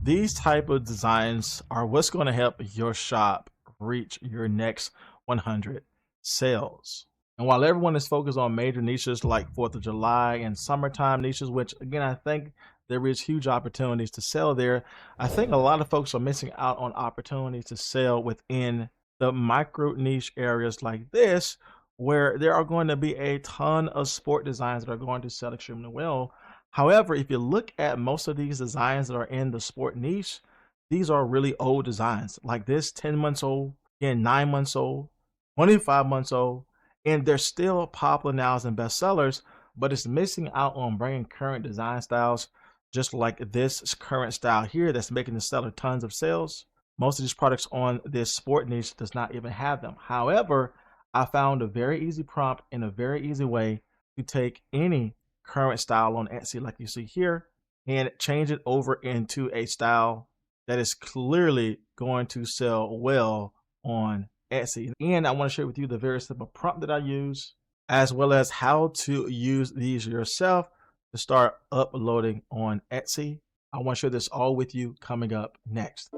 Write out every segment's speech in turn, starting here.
These type of designs are what's going to help your shop reach your next 100 sales. And while everyone is focused on major niches like 4th of July and summertime niches, which again, I think there is huge opportunities to sell there, I think a lot of folks are missing out on opportunities to sell within the micro niche areas like this, where there are going to be a ton of sport designs that are going to sell extremely well. However, if you look at most of these designs that are in the sport niche, these are really old designs. Like this, 10 months old, again, 9 months old, 25 months old, and they're still popular now as and bestsellers, but it's missing out on bringing current design styles, just like this current style here that's making the seller tons of sales. Most of these products on this sport niche does not even have them. However, I found a very easy prompt and a very easy way to take any current style on Etsy like you see here and change it over into a style that is clearly going to sell well on Etsy. And I want to share with you the very simple prompt that I use, as well as how to use these yourself to start uploading on Etsy. I want to share this all with you coming up next.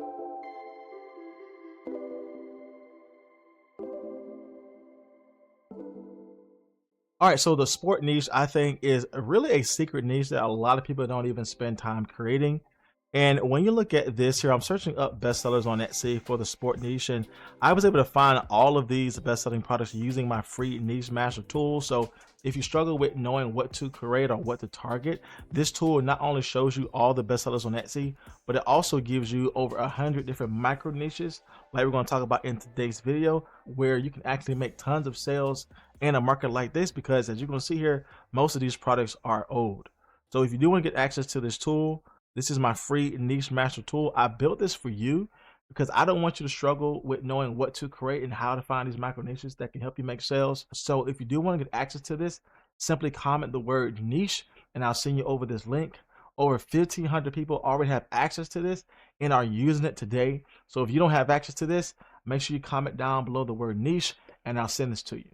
All right, so the sport niche, I think, is really a secret niche that a lot of people don't even spend time creating. And when you look at this here, I'm searching up bestsellers on Etsy for the sport niche, and I was able to find all of these best-selling products using my free niche master tool. So if you struggle with knowing what to create or what to target, this tool not only shows you all the bestsellers on Etsy, but it also gives you over 100 different micro niches, like we're going to talk about in today's video, where you can actually make tons of sales in a market like this, because as you're going to see here, most of these products are old. So if you do want to get access to this tool, this is my free niche master tool. I built this for you because I don't want you to struggle with knowing what to create and how to find these micro niches that can help you make sales. So if you do want to get access to this, simply comment the word niche and I'll send you over this link. Over 1,500 people already have access to this and are using it today. So if you don't have access to this, make sure you comment down below the word niche and I'll send this to you.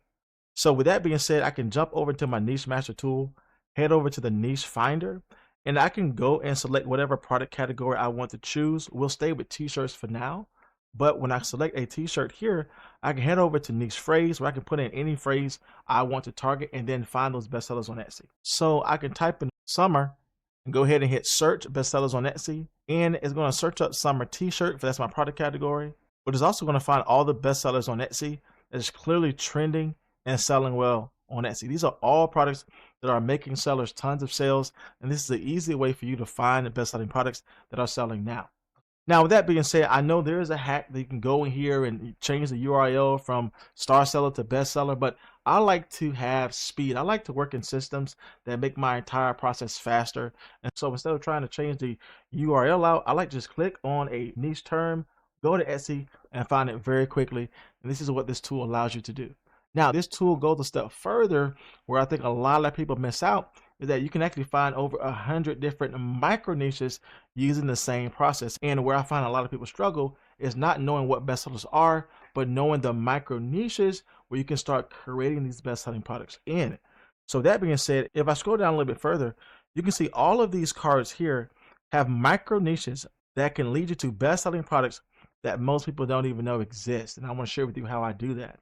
So with that being said, I can jump over to my niche master tool, head over to the niche finder, and I can go and select whatever product category I want to choose. We'll stay with t-shirts for now, but when I select a t-shirt here, I can head over to niche phrase where I can put in any phrase I want to target and then find those bestsellers on Etsy. So I can type in summer and go ahead and hit search bestsellers on Etsy, and it's going to search up summer t-shirt if that's my product category, but it's also going to find all the bestsellers on Etsy that is clearly trending and selling well on Etsy. These are all products that are making sellers tons of sales, and this is an easy way for you to find the best-selling products that are selling now. Now, with that being said, I know there is a hack that you can go in here and change the URL from star seller to bestseller, but I like to have speed. I like to work in systems that make my entire process faster. And so instead of trying to change the URL out, I like to just click on a niche term, go to Etsy, and find it very quickly. And this is what this tool allows you to do. Now, this tool goes a step further, where I think a lot of people miss out, is that you can actually find over 100 different micro niches using the same process. And where I find a lot of people struggle is not knowing what bestsellers are, but knowing the micro niches where you can start creating these best-selling products in. So that being said, if I scroll down a little bit further, you can see all of these cards here have micro niches that can lead you to best-selling products that most people don't even know exist. And I want to share with you how I do that.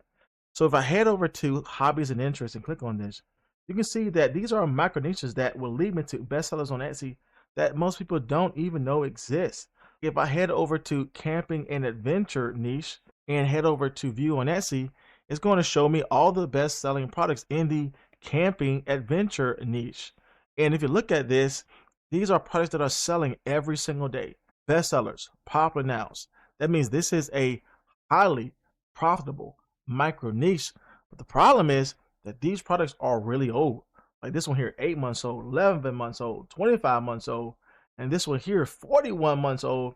So if I head over to hobbies and interests and click on this, you can see that these are micro niches that will lead me to bestsellers on Etsy that most people don't even know exist. If I head over to camping and adventure niche and head over to view on Etsy, it's going to show me all the best selling products in the camping adventure niche. And if you look at this, these are products that are selling every single day. Bestsellers, popular nows. That means this is a highly profitable micro niche, but the problem is that these products are really old. Like this one here, 8 months old, 11 months old, 25 months old, and this one here, 41 months old.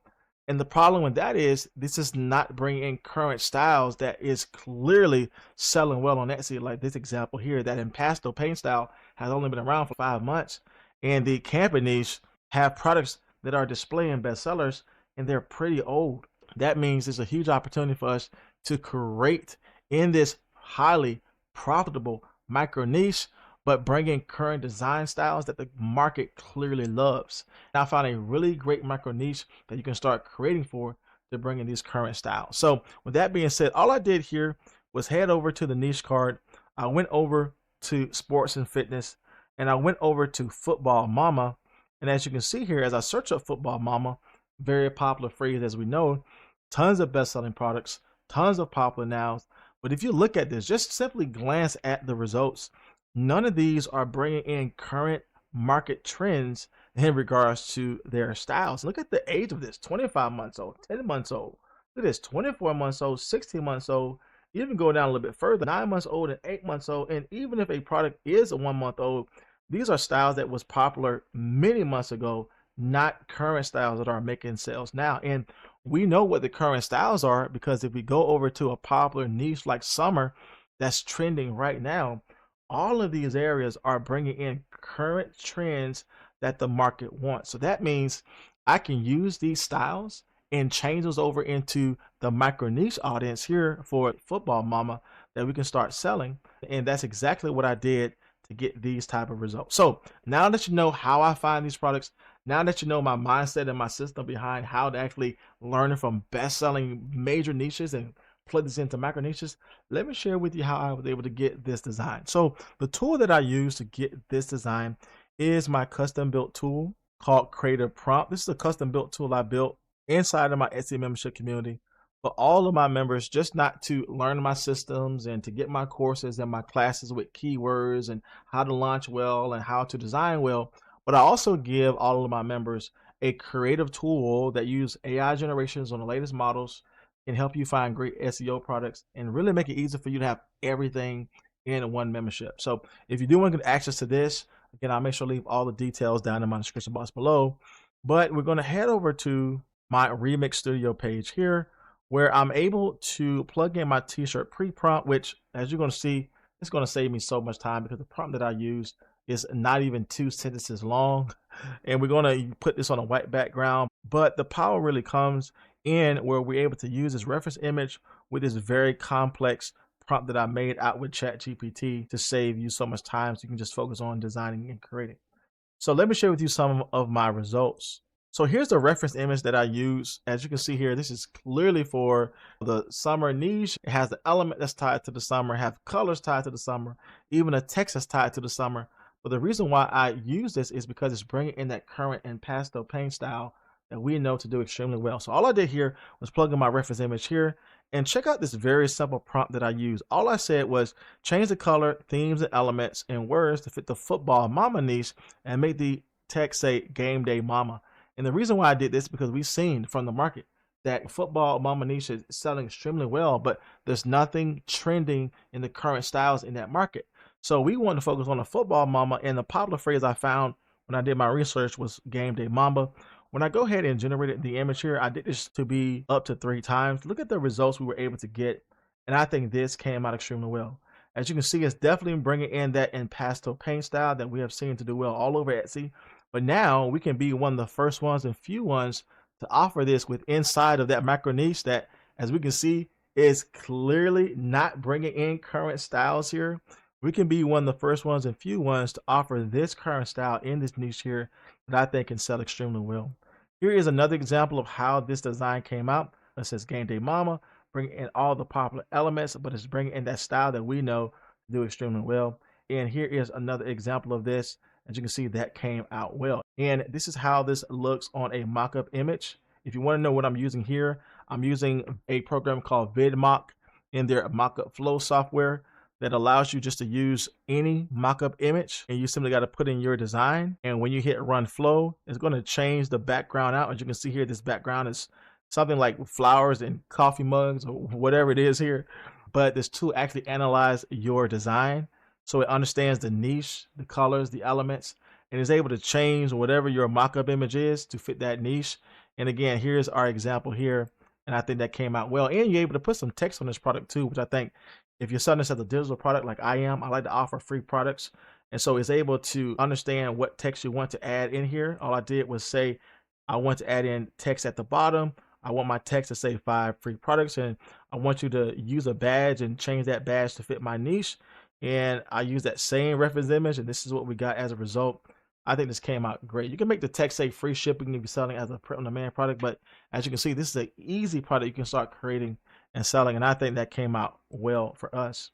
And the problem with that is this is not bringing in current styles that is clearly selling well on Etsy. Like this example here, that impasto paint style has only been around for 5 months, and the camping niche have products that are displaying bestsellers and they're pretty old. That means there's a huge opportunity for us to create in this highly profitable micro niche, but bring in current design styles that the market clearly loves. And I found a really great micro niche that you can start creating for to bring in these current styles. So with that being said, all I did here was head over to the niche card. I went over to sports and fitness, and I went over to football mama. And as you can see here, as I search up football mama, very popular phrase as we know, tons of best-selling products, tons of popular nouns. But if you look at this, just simply glance at the results, none of these are bringing in current market trends in regards to their styles. Look at the age of this: 25 months old, 10 months old. Look at this: 24 months old, 16 months old, even go down a little bit further, 9 months old and 8 months old. And even if a product is a 1 month old, these are styles that was popular many months ago, not current styles that are making sales now. And we know what the current styles are, because if we go over to a popular niche like summer that's trending right now, all of these areas are bringing in current trends that the market wants. So that means I can use these styles and change those over into the micro niche audience here for football mama that we can start selling. And that's exactly what I did to get these type of results. So now that you know how I find these products, now that you know my mindset and my system behind how to actually learn from best-selling major niches and plug this into micro niches, let me share with you how I was able to get this design. So the tool that I use to get this design is my custom built tool called Creative Prompt. This is a custom built tool I built inside of my Etsy membership community for all of my members, just not to learn my systems and to get my courses and my classes with keywords and how to launch well and how to design well, but I also give all of my members a creative tool that use AI generations on the latest models, can help you find great SEO products and really make it easy for you to have everything in one membership. So if you do want to get access to this, again, I'll make sure to leave all the details down in my description box below. But we're going to head over to my Remix Studio page here, where I'm able to plug in my Tshirt pre-prompt, which, as you're going to see, it's going to save me so much time because the prompt that I use is not even 2 sentences long. And we're going to put this on a white background. But the power really comes in where we're able to use this reference image with this very complex prompt that I made out with ChatGPT to save you so much time, so you can just focus on designing and creating. So let me share with you some of my results. So here's the reference image that I use. As you can see here, this is clearly for the summer niche. It has the element that's tied to the summer, have colors tied to the summer, even a text that's tied to the summer. But the reason why I use this is because it's bringing in that current and pastel paint style that we know to do extremely well. So all I did here was plug in my reference image here, and check out this very simple prompt that I used. All I said was change the color, themes, and elements and words to fit the football mama niche and make the text say game day mama. And the reason why I did this is because we've seen from the market that football mama niche is selling extremely well, but there's nothing trending in the current styles in that market. So we want to focus on the football mama, and the popular phrase I found when I did my research was game day mama. When I go ahead and generated the image here, I did this to be up to 3 times. Look at the results we were able to get, and I think this came out extremely well. As you can see, it's definitely bringing in that in pastel paint style that we have seen to do well all over Etsy. But now we can be one of the first ones and few ones to offer this with inside of that macro niche that, as we can see, is clearly not bringing in current styles here. We can be one of the first ones and few ones to offer this current style in this niche here that I think can sell extremely well. Here is another example of how this design came out. It says Game Day Mama, bringing in all the popular elements, but it's bringing in that style that we know to do extremely well. And here is another example of this. As you can see, that came out well. And this is how this looks on a mock-up image. If you want to know what I'm using here, I'm using a program called VidMock in their mock-up flow software that allows you just to use any mock-up image, and you simply got to put in your design. And when you hit run flow, it's going to change the background out. As you can see here, this background is something like flowers and coffee mugs or whatever it is here. But this tool actually analyzes your design, so it understands the niche, the colors, the elements, and is able to change whatever your mock-up image is to fit that niche. And again, here's our example here, and I think that came out well. And you're able to put some text on this product too, which I think, if you're selling this as a digital product like I am, I like to offer free products. And so it's able to understand what text you want to add in here. All I did was say, I want to add in text at the bottom. I want my text to say 5 free products, and I want you to use a badge and change that badge to fit my niche. and I use that same reference image, and this is what we got as a result. I think this came out great. You can make the text say free shipping if you're selling as a print on demand product, but as you can see, this is an easy product you can start creating and selling, and I think that came out well for us.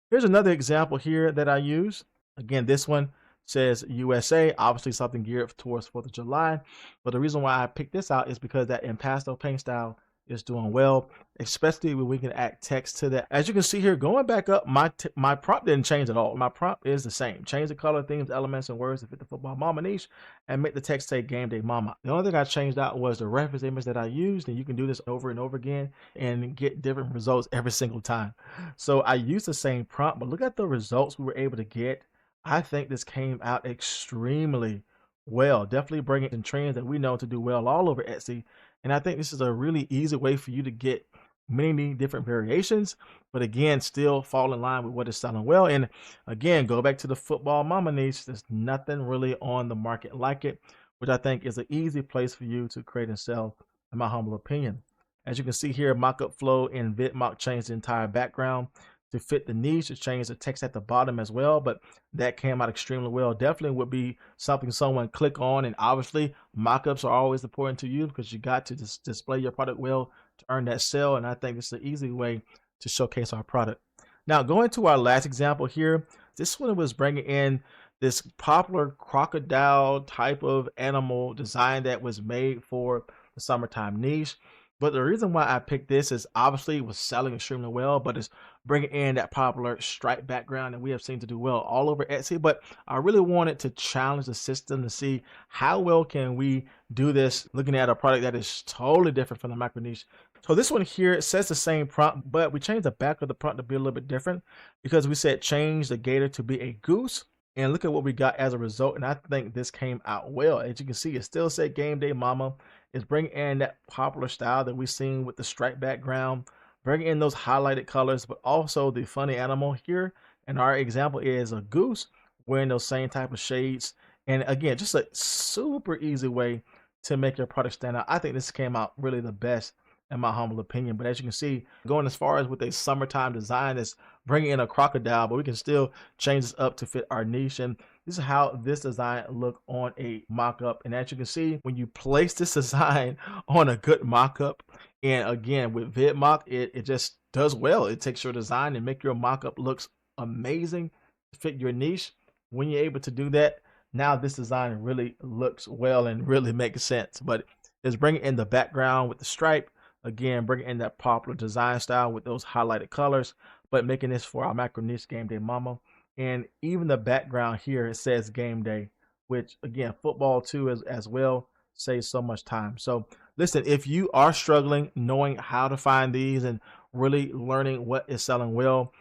Here's another example here that I use. Again, this one says USA, obviously something geared towards 4th of July. But the reason why I picked this out is because that impasto paint style is doing well, especially when we can add text to that. As you can see here, going back up, my prompt didn't change at all. My prompt is the same. Change the color, themes, elements, and words to fit the football mama niche, and make the text say game day mama. The only thing I changed out was the reference image that I used, and you can do this over and over again and get different results every single time. So I used the same prompt, but look at the results we were able to get. I think this came out extremely well. Definitely bringing in trends that we know to do well all over Etsy. And I think this is a really easy way for you to get many different variations, but again, still fall in line with what is selling well. And again, go back to the football mama niche. There's nothing really on the market like it, which I think is an easy place for you to create and sell, in my humble opinion. As you can see here, mockup flow in VidMock changed the entire background to fit the niche. It changed the text at the bottom as well, but that came out extremely well. Definitely would be something someone click on, and obviously mockups are always important to you because you got to display your product well to earn that sale, and I think it's an easy way to showcase our product. Now, going to our last example here, this one was bringing in this popular crocodile type of animal design that was made for the summertime niche. But the reason why I picked this is obviously it was selling extremely well, but it's bringing in that popular stripe background that we have seen to do well all over Etsy. But I really wanted to challenge the system to see how well can we do this looking at a product that is totally different from the micro niche. So this one here, it says the same prompt, but we changed the back of the prompt to be a little bit different because we said change the gator to be a goose. And look at what we got as a result. And I think this came out well. As you can see, it still said game day mama. It's bringing in that popular style that we've seen with the stripe background, bringing in those highlighted colors, but also the funny animal here. And our example is a goose wearing those same type of shades. And again, just a super easy way to make your product stand out. I think this came out really the best in my humble opinion. But as you can see, going as far as with a summertime design is bringing in a crocodile, but we can still change this up to fit our niche. And this is how this design look on a mock-up. And as you can see, when you place this design on a good mock-up, and again with VidMock, it just does well. It takes your design and make your mock-up looks amazing to fit your niche. When you're able to do that, now this design really looks well and really makes sense. But it's bringing in the background with the stripe, again bringing in that popular design style with those highlighted colors, but making this for our macro niche game day mama. And even the background here, it says game day, which again, football too as well saves so much time. So listen, if you are struggling knowing how to find these and really learning what is selling well,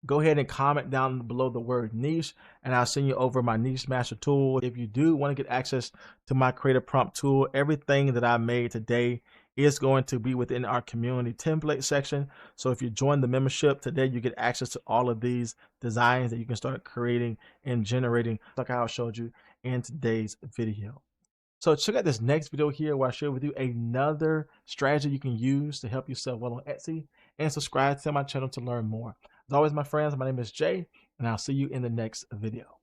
go ahead and comment down below the word niche, and I'll send you over my niche master tool. If you do want to get access to my creative prompt tool, everything that I made today is going to be within our community template section. So if you join the membership today, you get access to all of these designs that you can start creating and generating, like how I showed you in today's video. So check out this next video here where I share with you another strategy you can use to help you sell well on Etsy, and subscribe to my channel to learn more. As always, my friends, my name is Jay, and I'll see you in the next video.